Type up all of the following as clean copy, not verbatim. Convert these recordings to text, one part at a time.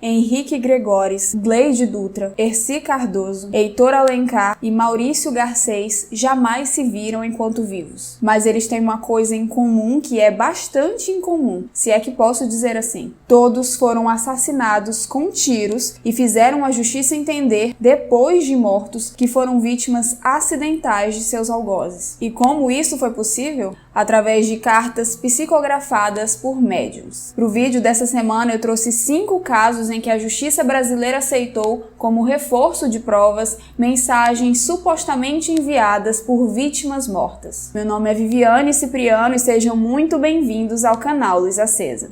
Henrique Gregores, Gleide Dutra, Erci Cardoso, Heitor Alencar e Maurício Garcês jamais se viram enquanto vivos. Mas eles têm uma coisa em comum que é bastante incomum, se é que posso dizer assim. Todos foram assassinados com tiros e fizeram a justiça entender, depois de mortos, que foram vítimas acidentais de seus algozes. E como isso foi possível? Através de cartas psicografadas por médiums. Para o vídeo dessa semana eu trouxe 5 casos em que a justiça brasileira aceitou, como reforço de provas, mensagens supostamente enviadas por vítimas mortas. Meu nome é Viviane Cipriano e sejam muito bem-vindos ao canal Luz Acesa.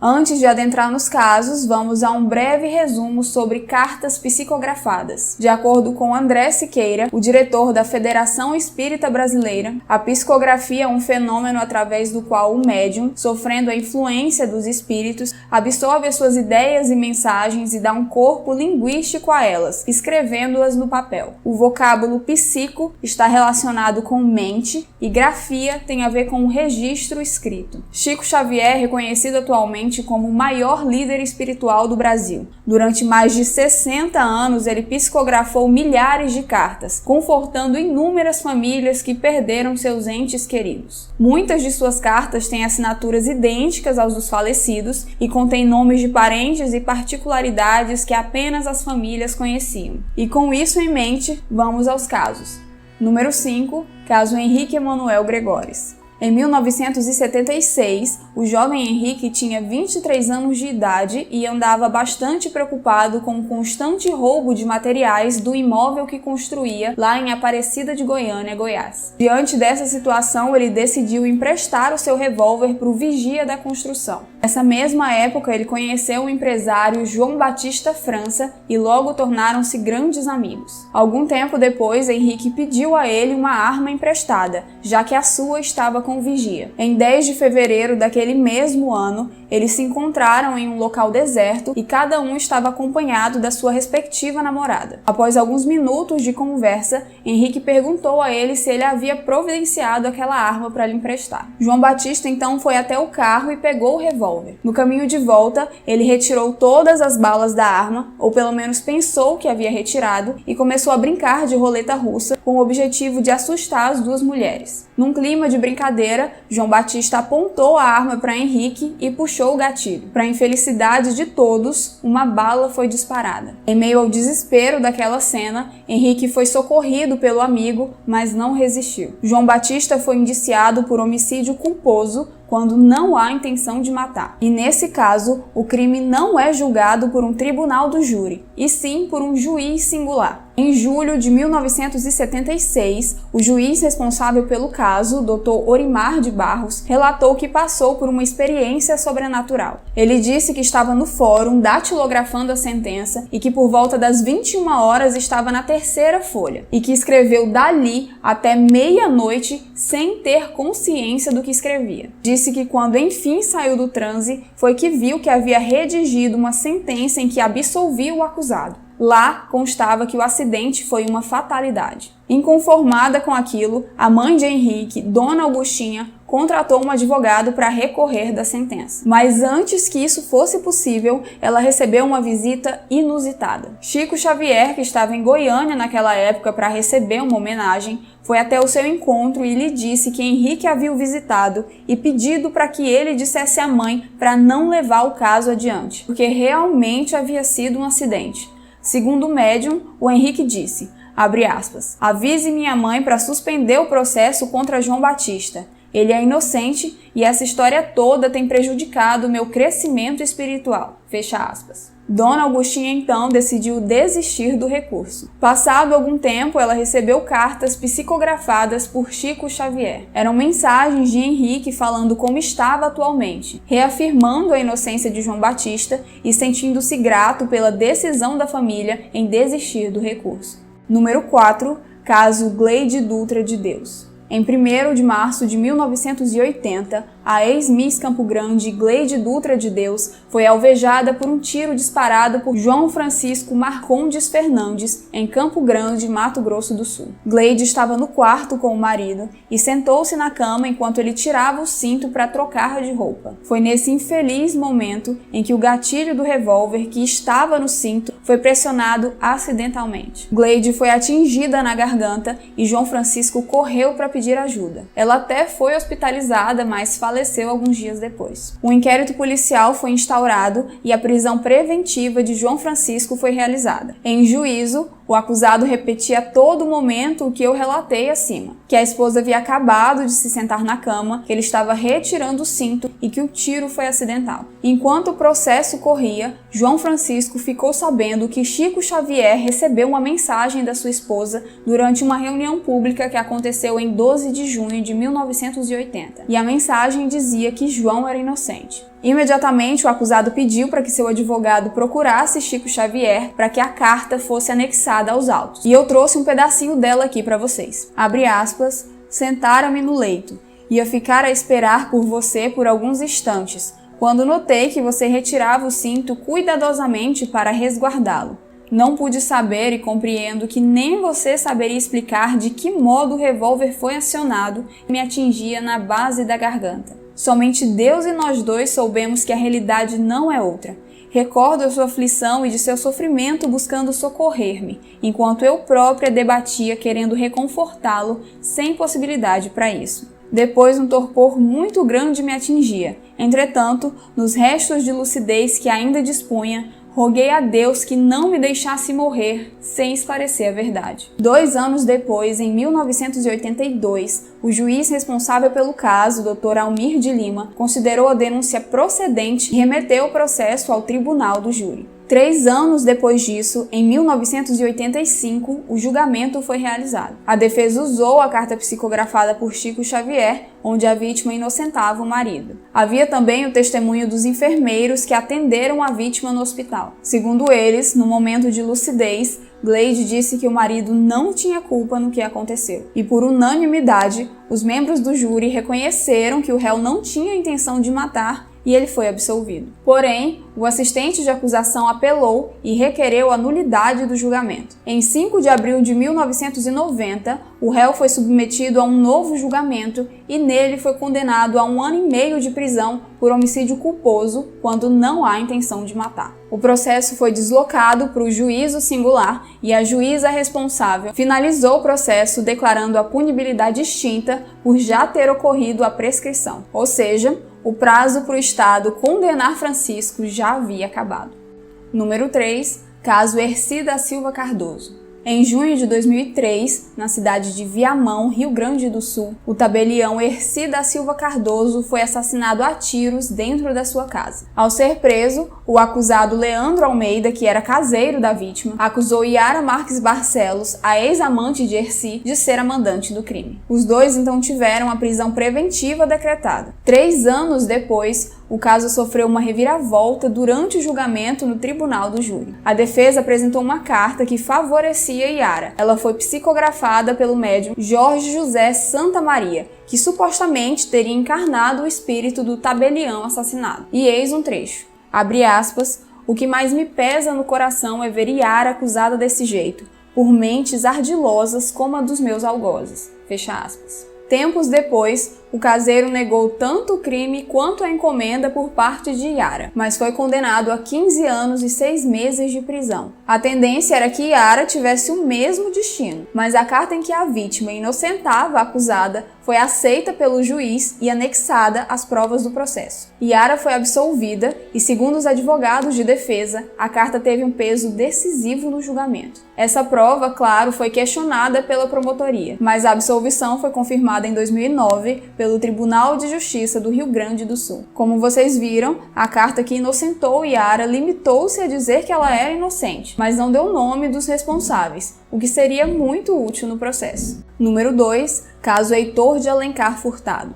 Antes de adentrar nos casos, vamos a um breve resumo sobre cartas psicografadas. De acordo com André Siqueira, o diretor da Federação Espírita Brasileira, a psicografia é um fenômeno através do qual o médium, sofrendo a influência dos espíritos, absorve as suas ideias e mensagens e dá um corpo linguístico a elas, escrevendo-as no papel. O vocábulo psico está relacionado com mente e grafia tem a ver com o registro escrito. Chico Xavier, reconhecido atualmente como o maior líder espiritual do Brasil. Durante mais de 60 anos, ele psicografou milhares de cartas, confortando inúmeras famílias que perderam seus entes queridos. Muitas de suas cartas têm assinaturas idênticas aos dos falecidos e contêm nomes de parentes e particularidades que apenas as famílias conheciam. E com isso em mente, vamos aos casos. Número 5, caso Henrique Emanuel Gregores. Em 1976, o jovem Henrique tinha 23 anos de idade e andava bastante preocupado com o constante roubo de materiais do imóvel que construía lá em Aparecida de Goiânia, Goiás. Diante dessa situação, ele decidiu emprestar o seu revólver para o vigia da construção. Nessa mesma época, ele conheceu o empresário João Batista França e logo tornaram-se grandes amigos. Algum tempo depois, Henrique pediu a ele uma arma emprestada, já que a sua estava com o vigia. Em 10 de fevereiro daquele mesmo ano, eles se encontraram em um local deserto e cada um estava acompanhado da sua respectiva namorada. Após alguns minutos de conversa, Henrique perguntou a ele se ele havia providenciado aquela arma para lhe emprestar. João Batista então foi até o carro e pegou o revólver. No caminho de volta, ele retirou todas as balas da arma, ou pelo menos pensou que havia retirado, e começou a brincar de roleta russa com o objetivo de assustar as duas mulheres. Num clima de brincadeira, João Batista apontou a arma para Henrique e puxou o gatilho. Para a infelicidade de todos, uma bala foi disparada. Em meio ao desespero daquela cena, Henrique foi socorrido pelo amigo, mas não resistiu. João Batista foi indiciado por homicídio culposo quando não há intenção de matar. E nesse caso, o crime não é julgado por um tribunal do júri, e sim por um juiz singular. Em julho de 1976, o juiz responsável pelo caso, Dr. Orimar de Barros, relatou que passou por uma experiência sobrenatural. Ele disse que estava no fórum datilografando a sentença e que por volta das 21 horas estava na terceira folha e que escreveu dali até meia-noite sem ter consciência do que escrevia. Disse que quando enfim saiu do transe, foi que viu que havia redigido uma sentença em que absolvia o acusado. Lá constava que o acidente foi uma fatalidade. Inconformada com aquilo, a mãe de Henrique, Dona Augustinha, contratou um advogado para recorrer da sentença. Mas antes que isso fosse possível, ela recebeu uma visita inusitada. Chico Xavier, que estava em Goiânia naquela época para receber uma homenagem, foi até o seu encontro e lhe disse que Henrique havia o visitado e pedido para que ele dissesse à mãe para não levar o caso adiante, porque realmente havia sido um acidente. Segundo o médium, o Henrique disse, abre aspas, avise minha mãe para suspender o processo contra João Batista. Ele é inocente e essa história toda tem prejudicado o meu crescimento espiritual. Fecha aspas. Dona Augustinha então decidiu desistir do recurso. Passado algum tempo, ela recebeu cartas psicografadas por Chico Xavier. Eram mensagens de Henrique falando como estava atualmente, reafirmando a inocência de João Batista e sentindo-se grato pela decisão da família em desistir do recurso. Número 4, caso Gleide Dutra de Deus. Em 1º de março de 1980, a ex-Miss Campo Grande, Gleide Dutra de Deus, foi alvejada por um tiro disparado por João Francisco Marcondes Fernandes, em Campo Grande, Mato Grosso do Sul. Gleide estava no quarto com o marido e sentou-se na cama enquanto ele tirava o cinto para trocar de roupa. Foi nesse infeliz momento em que o gatilho do revólver que estava no cinto foi pressionado acidentalmente. Gleide foi atingida na garganta e João Francisco correu para pedir ajuda. Ela até foi hospitalizada, mas faleceu alguns dias depois. Um inquérito policial foi instaurado e a prisão preventiva de João Francisco foi realizada. Em juízo, o acusado repetia a todo momento o que eu relatei acima, que a esposa havia acabado de se sentar na cama, que ele estava retirando o cinto e que o tiro foi acidental. Enquanto o processo corria, João Francisco ficou sabendo que Chico Xavier recebeu uma mensagem da sua esposa durante uma reunião pública que aconteceu em 12 de junho de 1980, e a mensagem dizia que João era inocente. Imediatamente, o acusado pediu para que seu advogado procurasse Chico Xavier para que a carta fosse anexada aos autos. E eu trouxe um pedacinho dela aqui para vocês. Abre aspas, sentara-me no leito. Ia ficar a esperar por você por alguns instantes, quando notei que você retirava o cinto cuidadosamente para resguardá-lo. Não pude saber e compreendo que nem você saberia explicar de que modo o revólver foi acionado e me atingia na base da garganta. Somente Deus e nós dois soubemos que a realidade não é outra. Recordo a sua aflição e de seu sofrimento buscando socorrer-me, enquanto eu própria debatia querendo reconfortá-lo sem possibilidade para isso. Depois um torpor muito grande me atingia. Entretanto, nos restos de lucidez que ainda dispunha, roguei a Deus que não me deixasse morrer sem esclarecer a verdade. 2 anos depois, em 1982, o juiz responsável pelo caso, Dr. Almir de Lima, considerou a denúncia procedente e remeteu o processo ao tribunal do júri. 3 anos depois disso, em 1985, o julgamento foi realizado. A defesa usou a carta psicografada por Chico Xavier, onde a vítima inocentava o marido. Havia também o testemunho dos enfermeiros que atenderam a vítima no hospital. Segundo eles, no momento de lucidez, Gleide disse que o marido não tinha culpa no que aconteceu. E por unanimidade, os membros do júri reconheceram que o réu não tinha intenção de matar e ele foi absolvido. Porém, o assistente de acusação apelou e requereu a nulidade do julgamento. Em 5 de abril de 1990, o réu foi submetido a um novo julgamento e nele foi condenado a 1 ano e meio de prisão por homicídio culposo quando não há intenção de matar. O processo foi deslocado para o juízo singular e a juíza responsável finalizou o processo declarando a punibilidade extinta por já ter ocorrido a prescrição, ou seja, o prazo para o Estado condenar Francisco já havia acabado. Número 3. Caso Herci da Silva Cardoso. Em junho de 2003, na cidade de Viamão, Rio Grande do Sul, o tabelião Herci da Silva Cardoso foi assassinado a tiros dentro da sua casa. Ao ser preso, o acusado Leandro Almeida, que era caseiro da vítima, acusou Yara Marques Barcelos, a ex-amante de Herci, de ser a mandante do crime. Os dois então tiveram a prisão preventiva decretada. 3 anos depois, o caso sofreu uma reviravolta durante o julgamento no tribunal do júri. A defesa apresentou uma carta que favorecia Yara. Ela foi psicografada pelo médium Jorge José Santa Maria, que supostamente teria encarnado o espírito do tabelião assassinado. E eis um trecho. Abre aspas, o que mais me pesa no coração é ver Yara acusada desse jeito, por mentes ardilosas como a dos meus algozes. Fecha aspas. Tempos depois, o caseiro negou tanto o crime quanto a encomenda por parte de Yara, mas foi condenado a 15 anos e 6 meses de prisão. A tendência era que Yara tivesse o mesmo destino, mas a carta em que a vítima inocentava a acusada foi aceita pelo juiz e anexada às provas do processo. Yara foi absolvida e, segundo os advogados de defesa, a carta teve um peso decisivo no julgamento. Essa prova, claro, foi questionada pela promotoria, mas a absolvição foi confirmada em 2009 pelo Tribunal de Justiça do Rio Grande do Sul. Como vocês viram, a carta que inocentou Yara limitou-se a dizer que ela era inocente, mas não deu nome dos responsáveis, o que seria muito útil no processo. Número 2. Caso Heitor de Alencar Furtado.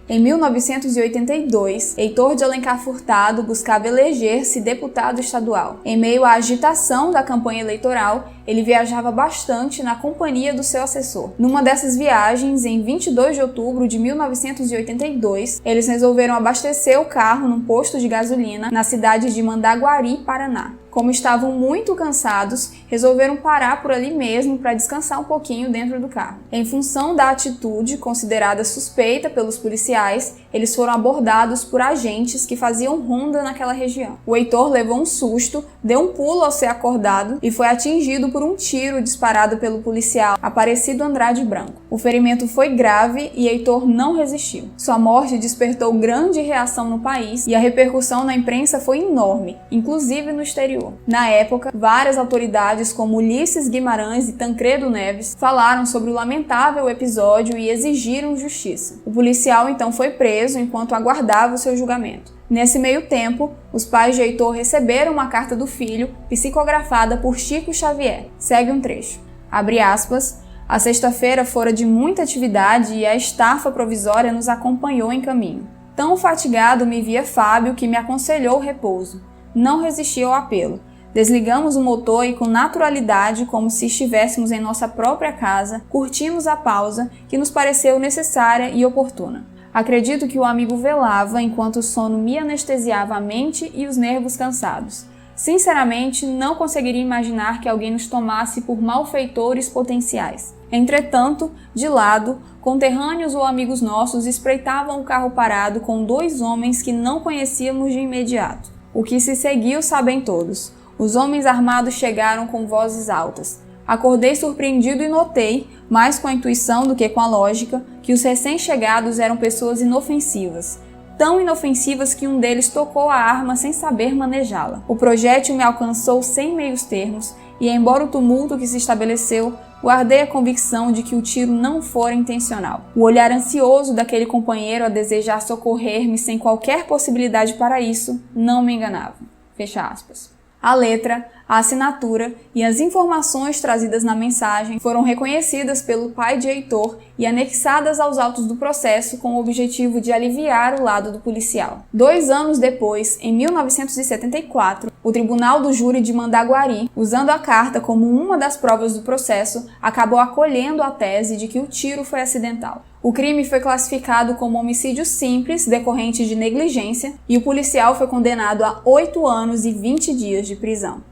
Em 1982, Heitor de Alencar Furtado buscava eleger-se deputado estadual. Em meio à agitação da campanha eleitoral, ele viajava bastante na companhia do seu assessor. Numa dessas viagens, em 22 de outubro de 1982, eles resolveram abastecer o carro num posto de gasolina na cidade de Mandaguari, Paraná. Como estavam muito cansados, resolveram parar por ali mesmo para descansar um pouquinho dentro do carro. Em função da atitude considerada suspeita pelos policiais, eles foram abordados por agentes que faziam ronda naquela região. O Heitor levou um susto, deu um pulo ao ser acordado e foi atingido por um tiro disparado pelo policial Aparecido Andrade Branco. O ferimento foi grave e Heitor não resistiu. Sua morte despertou grande reação no país e a repercussão na imprensa foi enorme, inclusive no exterior. Na época, várias autoridades como Ulisses Guimarães e Tancredo Neves falaram sobre o lamentável episódio e exigiram justiça. O policial então foi preso enquanto aguardava o seu julgamento. Nesse meio tempo, os pais de Heitor receberam uma carta do filho, psicografada por Chico Xavier. Segue um trecho. Abre aspas. A sexta-feira fora de muita atividade e a estafa provisória nos acompanhou em caminho. Tão fatigado me via Fábio que me aconselhou repouso. Não resisti ao apelo. Desligamos o motor e com naturalidade, como se estivéssemos em nossa própria casa, curtimos a pausa que nos pareceu necessária e oportuna. Acredito que o amigo velava enquanto o sono me anestesiava a mente e os nervos cansados. Sinceramente, não conseguiria imaginar que alguém nos tomasse por malfeitores potenciais. Entretanto, de lado, conterrâneos ou amigos nossos espreitavam o carro parado com dois homens que não conhecíamos de imediato. O que se seguiu sabem todos. Os homens armados chegaram com vozes altas. Acordei surpreendido e notei, mais com a intuição do que com a lógica, que os recém-chegados eram pessoas inofensivas. Tão inofensivas que um deles tocou a arma sem saber manejá-la. O projétil me alcançou sem meios termos e, embora o tumulto que se estabeleceu, guardei a convicção de que o tiro não fora intencional. O olhar ansioso daquele companheiro a desejar socorrer-me sem qualquer possibilidade para isso não me enganava. Fecha aspas. A letra, a assinatura e as informações trazidas na mensagem foram reconhecidas pelo pai de Heitor e anexadas aos autos do processo com o objetivo de aliviar o lado do policial. 2 anos depois, em 1974, o Tribunal do Júri de Mandaguari, usando a carta como uma das provas do processo, acabou acolhendo a tese de que o tiro foi acidental. O crime foi classificado como homicídio simples, decorrente de negligência, e o policial foi condenado a 8 anos e 20 dias de prisão.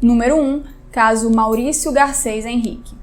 Número 1. Caso Maurício Garcês Henrique.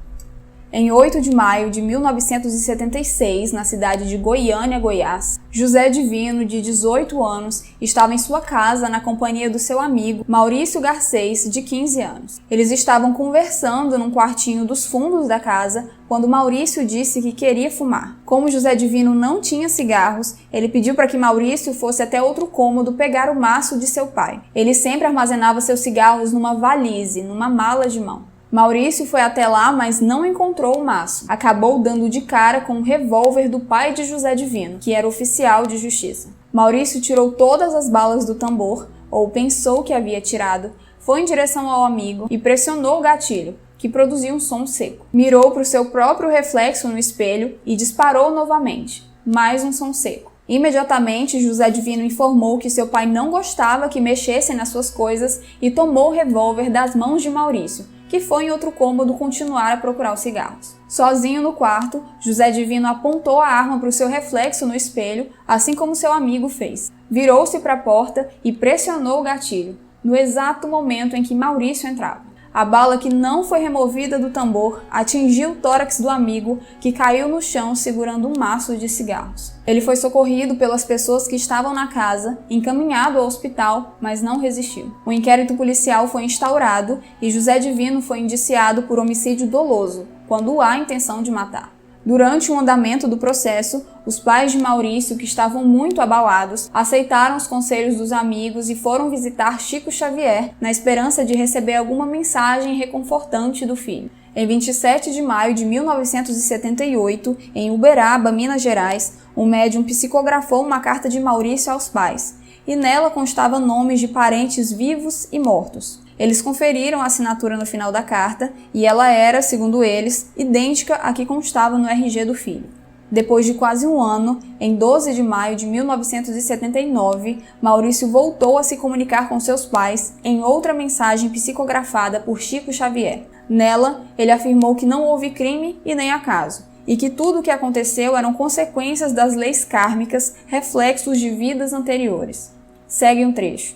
Em 8 de maio de 1976, na cidade de Goiânia, Goiás, José Divino, de 18 anos, estava em sua casa na companhia do seu amigo Maurício Garcês, de 15 anos. Eles estavam conversando num quartinho dos fundos da casa quando Maurício disse que queria fumar. Como José Divino não tinha cigarros, ele pediu para que Maurício fosse até outro cômodo pegar o maço de seu pai. Ele sempre armazenava seus cigarros numa valise, numa mala de mão. Maurício foi até lá, mas não encontrou o maço. Acabou dando de cara com o revólver do pai de José Divino, que era oficial de justiça. Maurício tirou todas as balas do tambor, ou pensou que havia tirado, foi em direção ao amigo e pressionou o gatilho, que produziu um som seco. Mirou para o seu próprio reflexo no espelho e disparou novamente. Mais um som seco. Imediatamente, José Divino informou que seu pai não gostava que mexessem nas suas coisas e tomou o revólver das mãos de Maurício, que foi em outro cômodo continuar a procurar os cigarros. Sozinho no quarto, José Divino apontou a arma para o seu reflexo no espelho, assim como seu amigo fez. Virou-se para a porta e pressionou o gatilho, no exato momento em que Maurício entrava. A bala, que não foi removida do tambor, atingiu o tórax do amigo, que caiu no chão segurando um maço de cigarros. Ele foi socorrido pelas pessoas que estavam na casa, encaminhado ao hospital, mas não resistiu. O inquérito policial foi instaurado e José Divino foi indiciado por homicídio doloso, quando há intenção de matar. Durante o andamento do processo, os pais de Maurício, que estavam muito abalados, aceitaram os conselhos dos amigos e foram visitar Chico Xavier na esperança de receber alguma mensagem reconfortante do filho. Em 27 de maio de 1978, em Uberaba, Minas Gerais, um médium psicografou uma carta de Maurício aos pais, e nela constava nomes de parentes vivos e mortos. Eles conferiram a assinatura no final da carta e ela era, segundo eles, idêntica à que constava no RG do filho. Depois de quase um ano, em 12 de maio de 1979, Maurício voltou a se comunicar com seus pais em outra mensagem psicografada por Chico Xavier. Nela, ele afirmou que não houve crime e nem acaso, e que tudo o que aconteceu eram consequências das leis kármicas, reflexos de vidas anteriores. Segue um trecho.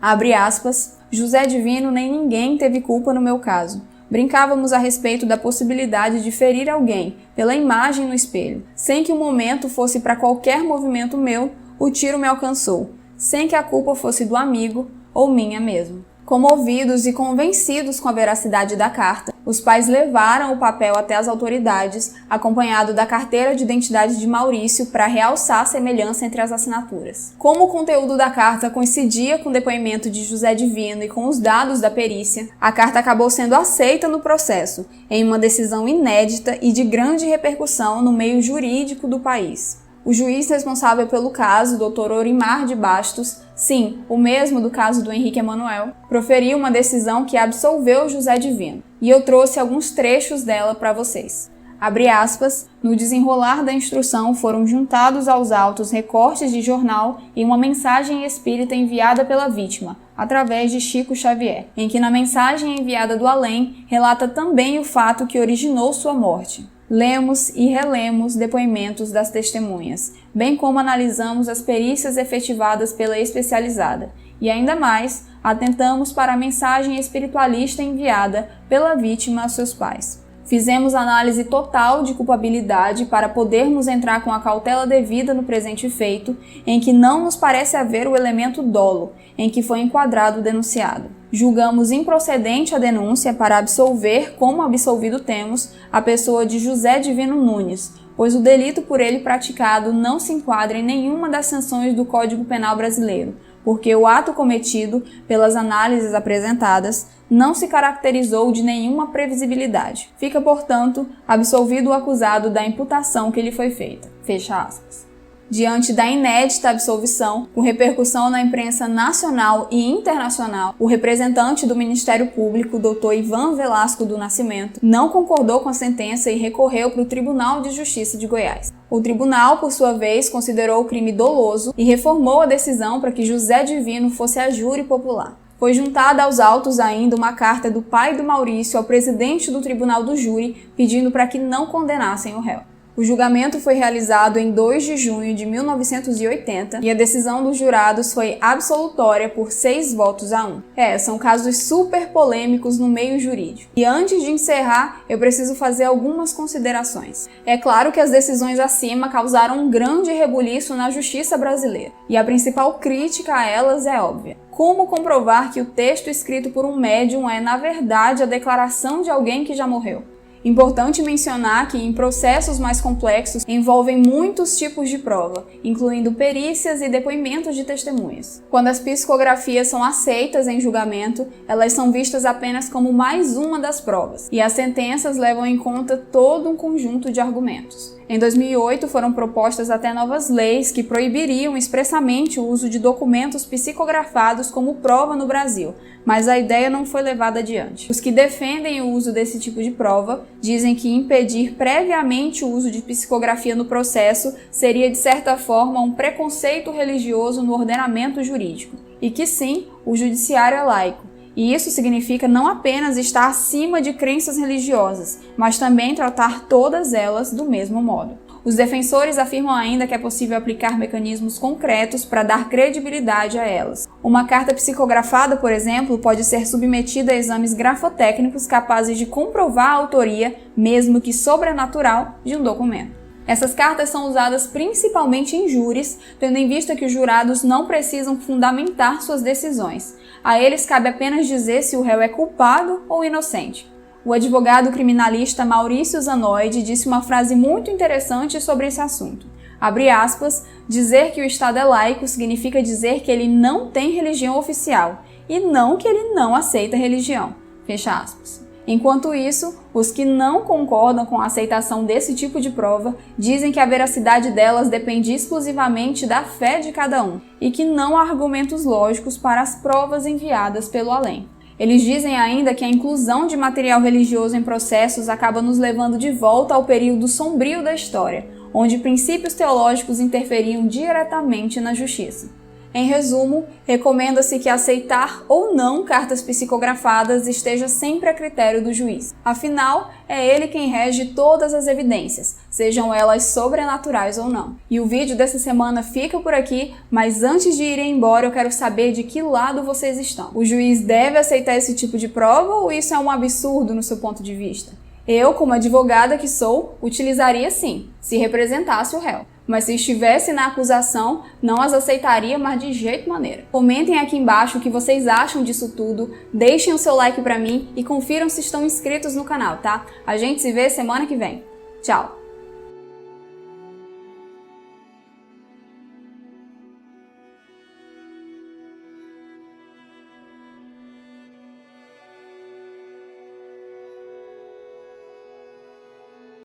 Abre aspas, José Divino nem ninguém teve culpa no meu caso. Brincávamos a respeito da possibilidade de ferir alguém pela imagem no espelho. Sem que o momento fosse para qualquer movimento meu, o tiro me alcançou, sem que a culpa fosse do amigo ou minha mesmo. Comovidos e convencidos com a veracidade da carta, os pais levaram o papel até as autoridades, acompanhado da carteira de identidade de Maurício para realçar a semelhança entre as assinaturas. Como o conteúdo da carta coincidia com o depoimento de José Divino e com os dados da perícia, a carta acabou sendo aceita no processo, em uma decisão inédita e de grande repercussão no meio jurídico do país. O juiz responsável pelo caso, Dr. Orimar de Bastos, sim, o mesmo do caso do Henrique Emanuel, proferiu uma decisão que absolveu José Divino. E eu trouxe alguns trechos dela para vocês. Abre aspas, no desenrolar da instrução foram juntados aos autos recortes de jornal e uma mensagem espírita enviada pela vítima, através de Chico Xavier, em que na mensagem enviada do além relata também o fato que originou sua morte. Lemos e relemos depoimentos das testemunhas, bem como analisamos as perícias efetivadas pela especializada, e ainda mais, atentamos para a mensagem espiritualista enviada pela vítima a seus pais. Fizemos análise total de culpabilidade para podermos entrar com a cautela devida no presente feito, em que não nos parece haver o elemento dolo, em que foi enquadrado o denunciado. Julgamos improcedente a denúncia para absolver, como absolvido temos, a pessoa de José Divino Nunes, pois o delito por ele praticado não se enquadra em nenhuma das sanções do Código Penal brasileiro, porque o ato cometido, pelas análises apresentadas, não se caracterizou de nenhuma previsibilidade. Fica, portanto, absolvido o acusado da imputação que lhe foi feita. Fecha aspas. Diante da inédita absolvição, com repercussão na imprensa nacional e internacional, o representante do Ministério Público, Dr. Ivan Velasco do Nascimento, não concordou com a sentença e recorreu para o Tribunal de Justiça de Goiás. O tribunal, por sua vez, considerou o crime doloso e reformou a decisão para que José Divino fosse a júri popular. Foi juntada aos autos ainda uma carta do pai do Maurício ao presidente do Tribunal do Júri, pedindo para que não condenassem o réu. O julgamento foi realizado em 2 de junho de 1980 e a decisão dos jurados foi absolutória por 6 votos a 1. São casos super polêmicos no meio jurídico. E antes de encerrar, eu preciso fazer algumas considerações. É claro que as decisões acima causaram um grande rebuliço na justiça brasileira, e a principal crítica a elas é óbvia. Como comprovar que o texto escrito por um médium é, na verdade, a declaração de alguém que já morreu? Importante mencionar que em processos mais complexos envolvem muitos tipos de prova, incluindo perícias e depoimentos de testemunhas. Quando as psicografias são aceitas em julgamento, elas são vistas apenas como mais uma das provas, e as sentenças levam em conta todo um conjunto de argumentos. Em 2008, foram propostas até novas leis que proibiriam expressamente o uso de documentos psicografados como prova no Brasil, mas a ideia não foi levada adiante. Os que defendem o uso desse tipo de prova dizem que impedir previamente o uso de psicografia no processo seria, de certa forma, um preconceito religioso no ordenamento jurídico, e que sim, o judiciário é laico. E isso significa não apenas estar acima de crenças religiosas, mas também tratar todas elas do mesmo modo. Os defensores afirmam ainda que é possível aplicar mecanismos concretos para dar credibilidade a elas. Uma carta psicografada, por exemplo, pode ser submetida a exames grafotécnicos capazes de comprovar a autoria, mesmo que sobrenatural, de um documento. Essas cartas são usadas principalmente em júris, tendo em vista que os jurados não precisam fundamentar suas decisões. A eles cabe apenas dizer se o réu é culpado ou inocente. O advogado criminalista Maurício Zanoide disse uma frase muito interessante sobre esse assunto. Abre aspas, dizer que o Estado é laico significa dizer que ele não tem religião oficial, e não que ele não aceita religião. Fecha aspas. Enquanto isso, os que não concordam com a aceitação desse tipo de prova dizem que a veracidade delas depende exclusivamente da fé de cada um e que não há argumentos lógicos para as provas enviadas pelo além. Eles dizem ainda que a inclusão de material religioso em processos acaba nos levando de volta ao período sombrio da história, onde princípios teológicos interferiam diretamente na justiça. Em resumo, recomenda-se que aceitar ou não cartas psicografadas esteja sempre a critério do juiz. Afinal, é ele quem rege todas as evidências, sejam elas sobrenaturais ou não. E o vídeo dessa semana fica por aqui, mas antes de ir embora eu quero saber de que lado vocês estão. O juiz deve aceitar esse tipo de prova ou isso é um absurdo no seu ponto de vista? Eu, como advogada que sou, utilizaria sim, se representasse o réu. Mas se estivesse na acusação, não as aceitaria, mas de jeito maneira. Comentem aqui embaixo o que vocês acham disso tudo, deixem o seu like pra mim e confiram se estão inscritos no canal, tá? A gente se vê semana que vem. Tchau!